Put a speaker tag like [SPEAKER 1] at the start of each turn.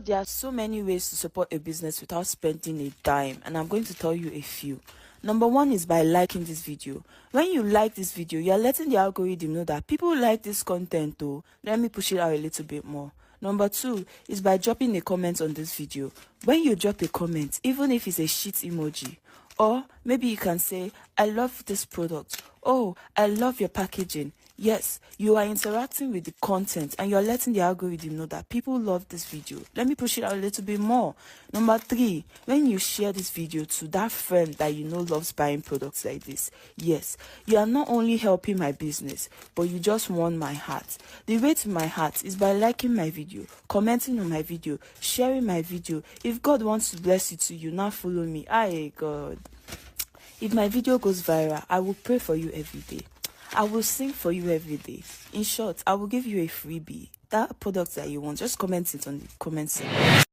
[SPEAKER 1] there are so many ways to support a business without spending a dime, and I'm going to tell you a few. Number one is by liking this video. When you like this video, you're letting the algorithm know that people like this content though. Let me push it out a little bit more. Number two is by dropping a comment on this video. When you drop a comment, even if it's a shit emoji, or maybe you can say, I love this product. Oh, I love your packaging. Yes, you are interacting with the content and you're letting the algorithm know that people love this video. Let me push it out a little bit more. Number three, when you share this video to that friend that you know loves buying products like this, yes, you are not only helping my business, but you just won my heart. The way to my heart is by liking my video, commenting on my video, sharing my video. If God wants to bless you too, you now follow me. Aye, God. If my video goes viral, I will pray for you every day. I will sing for you every day. In short, I will give you a freebie. That product that you want, just comment it on the comment section.